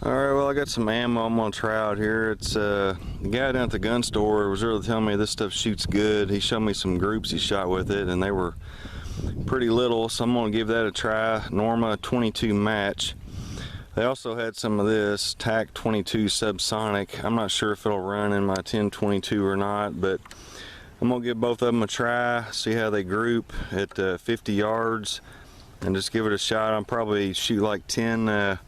Alright, well, I got some ammo I'm gonna try out here. It's the guy down at the gun store was really telling me this stuff shoots good. He showed me some groups he shot with it, and they were pretty little, so I'm gonna give that a try. Norma 22 Match. They also had some of this TAC 22 Subsonic. I'm not sure if it'll run in my 1022 or not, but I'm gonna give both of them a try, see how they group at 50 yards, and just give it a shot. I'll probably shoot like 10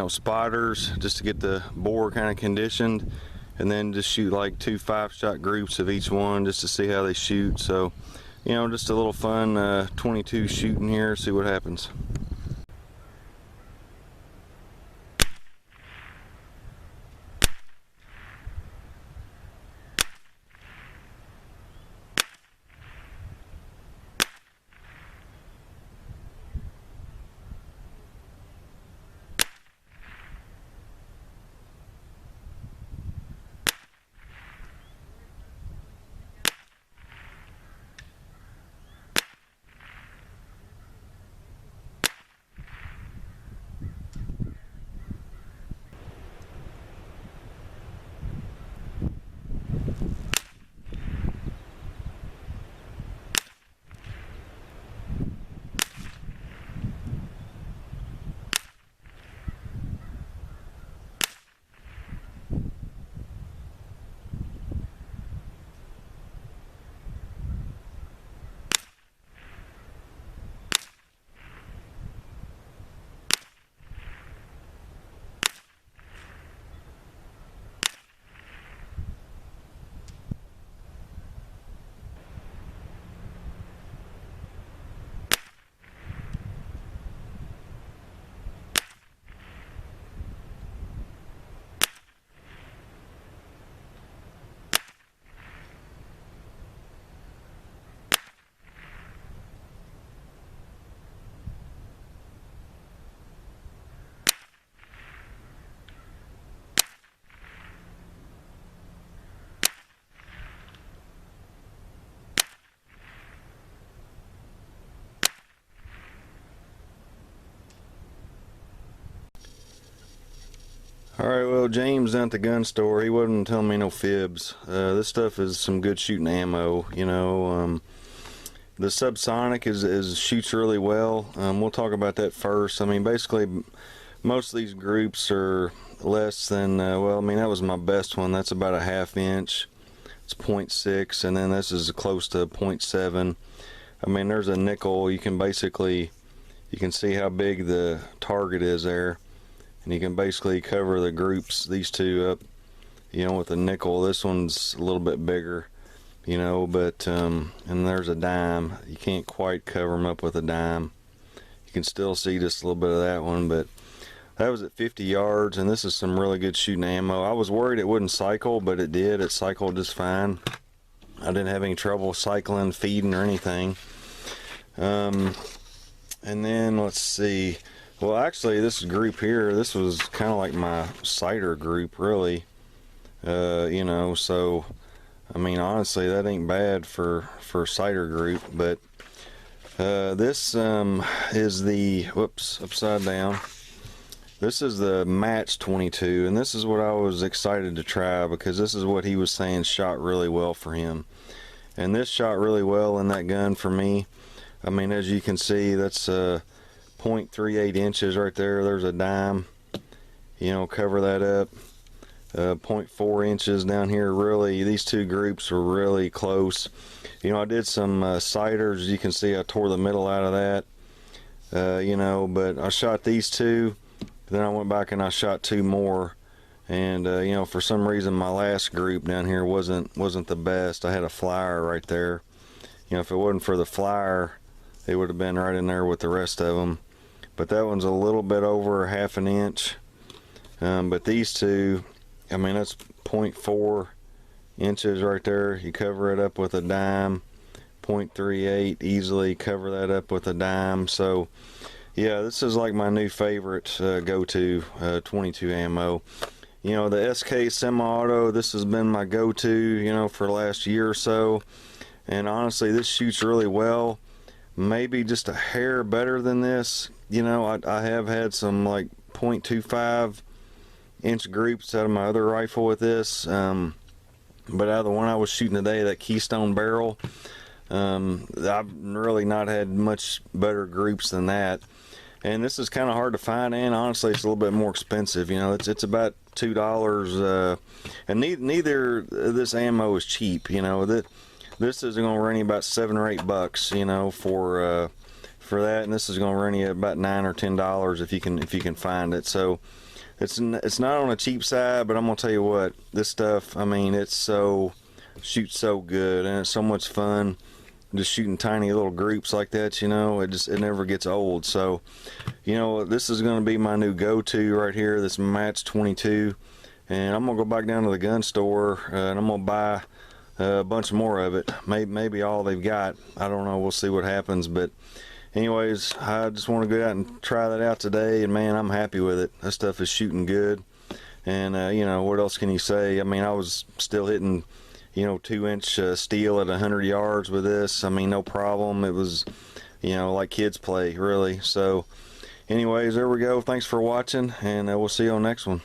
spotters just to get the bore kind of conditioned, and then just shoot like 2 5-shot groups of each one just to see how they shoot. So, just a little fun 22 shooting here, see what happens. Alright, well, James down at the gun store, he wasn't telling me no fibs. This stuff is some good shooting ammo, The Subsonic is shoots really well. We'll talk about that first. I mean, basically, most of these groups are less than, that was my best one. That's about a 1/2 inch. It's 0.6, and then this is close to 0.7. I mean, there's a nickel. You can see how big the target is there. And you can basically cover the groups, these two up, with a nickel. This one's a little bit bigger, but, and there's a dime. You can't quite cover them up with a dime. You can still see just a little bit of that one, but that was at 50 yards, and this is some really good shooting ammo. I was worried it wouldn't cycle, but it did. It cycled just fine. I didn't have any trouble cycling, feeding, or anything. And then, let's see. Well, actually, this group here, this was kind of like my cider group, really. So, I mean, honestly, that ain't bad for cider group. But this is the, upside down. This is the Match 22, and this is what I was excited to try because this is what he was saying shot really well for him. And this shot really well in that gun for me. I mean, as you can see, that's 0.38 inches right there. There's a dime, cover that up. 0.4 inches down here. Really, these two groups were really close. I did some ciders. You can see I tore the middle out of that. But I shot these two, then I went back and I shot 2 more, and for some reason my last group down here wasn't the best. I had a flyer right there. If it wasn't for the flyer, it would have been right in there with the rest of them. But that one's a little bit over 1/2 inch. But these two, I mean, that's 0.4 inches right there. You cover it up with a dime. 0.38, easily cover that up with a dime. So yeah, this is like my new favorite go-to 22 ammo. The SK semi-auto, this has been my go-to, for the last year or so. And honestly, this shoots really well. Maybe just a hair better than this. I have had some like 1.25 inch groups out of my other rifle with this, but out of the one I was shooting today, that Keystone Barrel, I've really not had much better groups than that. And this is kind of hard to find, and honestly it's a little bit more expensive. You know, it's about $2, and neither of this ammo is cheap. You know, this is going to run you about $7 or $8, you know, for that, and this is going to run you about $9 or $10 if you can find it. So it's not on a cheap side, but I'm gonna tell you what, this stuff, I mean, shoots so good, and it's so much fun just shooting tiny little groups like that. You know, it never gets old. So, you know, this is going to be my new go-to right here, this Match 22, and I'm gonna go back down to the gun store, and I'm gonna buy a bunch more of it, maybe all they've got. I don't know, we'll see what happens. But anyways, I just want to go out and try that out today, and man, I'm happy with it. That stuff is shooting good, and you know, what else can you say? I mean, I was still hitting, you know, 2-inch steel at 100 yards with this. I mean, no problem. It was, you know, like kids play, really. So anyways, there we go. Thanks for watching, and we'll see you on the next one.